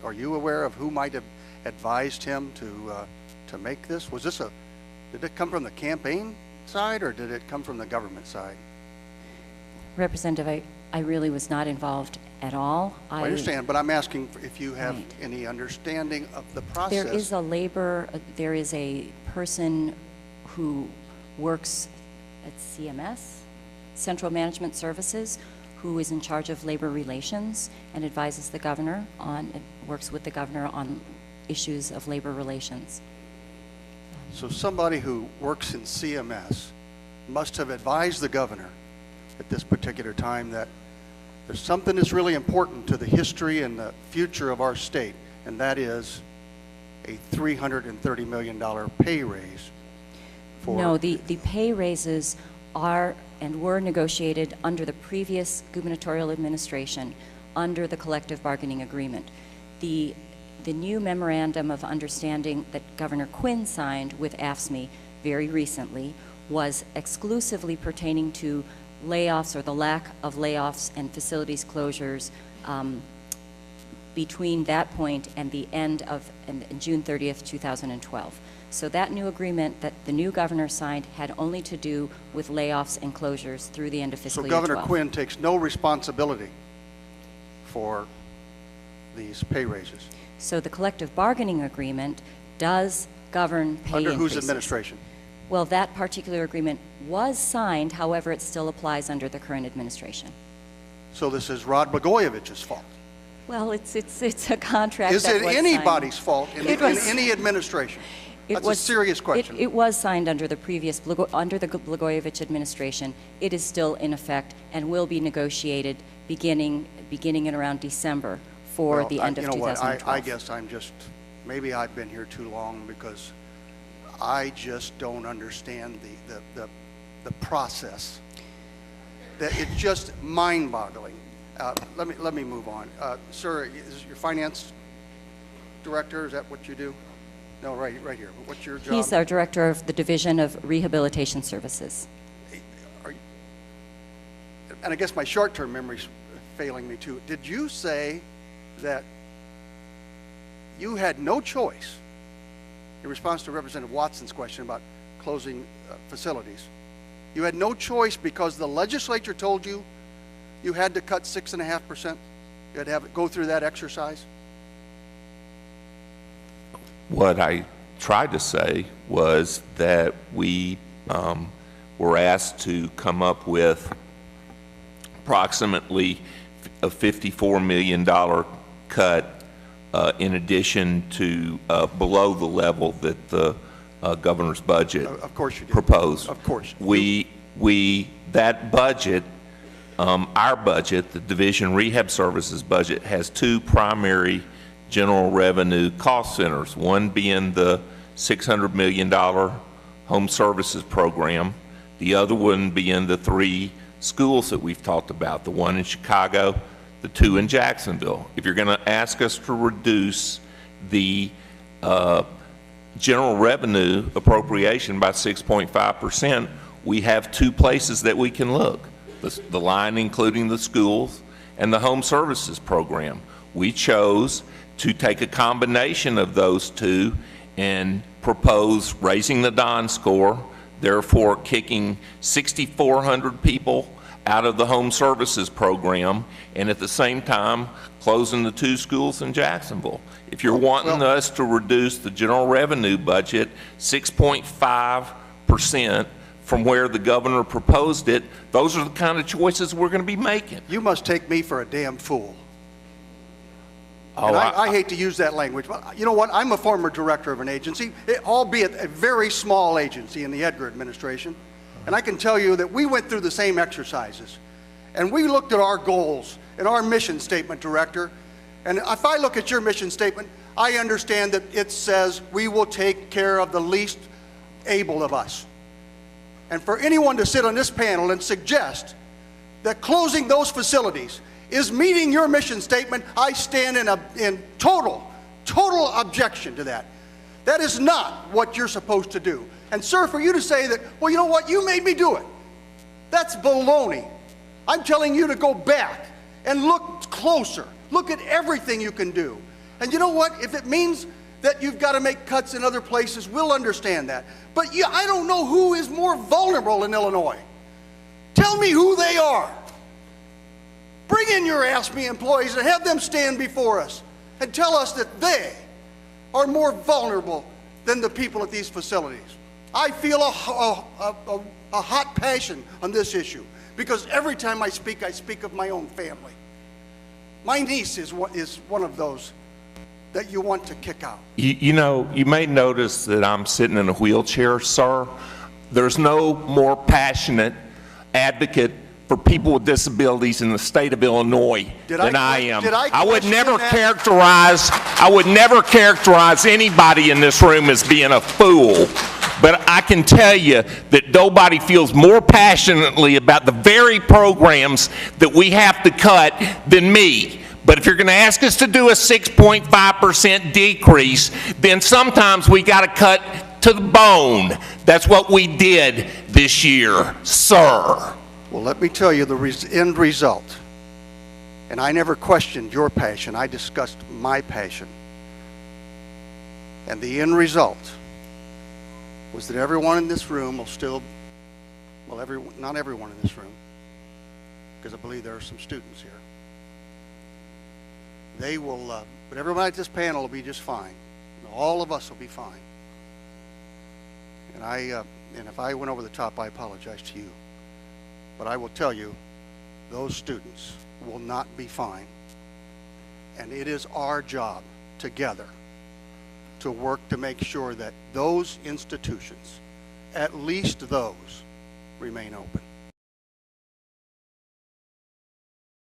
are you aware of who might have advised him to make this? Did it come from the campaign side or did it come from the government side? Representative, I really was not involved at all. I understand, but I'm asking if you have any understanding of the process. There is a person who works at CMS, Central Management Services, who is in charge of labor relations and advises the governor works with the governor on issues of labor relations. So somebody who works in CMS must have advised the governor at this particular time that there's something that's really important to the history and the future of our state, and that is a $330 million pay raise. No, the pay raises are and were negotiated under the previous gubernatorial administration under the collective bargaining agreement. The new memorandum of understanding that Governor Quinn signed with AFSCME very recently was exclusively pertaining to layoffs or the lack of layoffs and facilities closures between that point and the end of June 30th, 2012. So that new agreement that the new governor signed had only to do with layoffs and closures through the end of fiscal year 12. So Governor Quinn takes no responsibility for these pay raises? So the collective bargaining agreement does govern pay increases. Under whose administration? Well, that particular agreement was signed, however, it still applies under the current administration. So this is Rod Blagojevich's fault? Well, it's a contract Is that it was anybody's signed. fault in any administration? That's a serious question. It was signed under the previous, under the Blagojevich administration. It is still in effect and will be negotiated beginning in around December for the end of 2012. I guess maybe I've been here too long because I just don't understand the process. That it's just mind-boggling. Let me move on. Sir, is your finance director, is that what you do? No, right here. What's your job? He's our director of the Division of Rehabilitation Services. And I guess my short-term memory's failing me too. Did you say that you had no choice in response to Representative Watson's question about closing facilities? You had no choice because the legislature told you you had to cut 6.5%? You had to have it go through that exercise? What I tried to say was that we were asked to come up with approximately a $54 million cut in addition to below the level that the governor's budget proposed. Of course. That budget, our budget, the Division Rehab Services budget, has two primary general revenue cost centers, one being the $600 million home services program, the other one being the 3 schools that we've talked about, the one in Chicago, the 2 in Jacksonville. If you're going to ask us to reduce the general revenue appropriation by 6.5%, we have 2 places that we can look, the line including the schools and the home services program. We chose to take a combination of those 2 and propose raising the DON score, therefore kicking 6,400 people out of the home services program, and at the same time closing the 2 schools in Jacksonville. If you're wanting us to reduce the general revenue budget 6.5% from where the governor proposed it, those are the kind of choices we're going to be making. You must take me for a damn fool. I hate to use that language, but you know what? I'm a former director of an agency, albeit a very small agency in the Edgar administration. And I can tell you that we went through the same exercises. And we looked at our goals and our mission statement, Director. And if I look at your mission statement, I understand that it says we will take care of the least able of us. And for anyone to sit on this panel and suggest that closing those facilities is meeting your mission statement, I stand in total objection to that. That is not what you're supposed to do. And sir, for you to say that, well, you know what, you made me do it, that's baloney. I'm telling you to go back and look closer. Look at everything you can do. And you know what? If it means that you've got to make cuts in other places, we'll understand that. But yeah, I don't know who is more vulnerable in Illinois. Tell me who they are. Bring in your ASME employees and have them stand before us and tell us that they are more vulnerable than the people at these facilities. I feel a hot passion on this issue because every time I speak of my own family. My niece is one of those that you want to kick out. You know, you may notice that I'm sitting in a wheelchair, sir. There's no more passionate advocate for people with disabilities in the state of Illinois than I am. I would never characterize anybody in this room as being a fool. But I can tell you that nobody feels more passionately about the very programs that we have to cut than me. But if you're going to ask us to do a 6.5% decrease, then sometimes we got to cut to the bone. That's what we did this year, sir. Well, let me tell you the end result. And I never questioned your passion. I discussed my passion. And the end result was that everyone in this room will still, well, not everyone in this room, because I believe there are some students here. They will, but everybody at this panel will be just fine. All of us will be fine. And if I went over the top, I apologize to you. But I will tell you, those students will not be fine. And it is our job together to work to make sure that those institutions, at least those, remain open.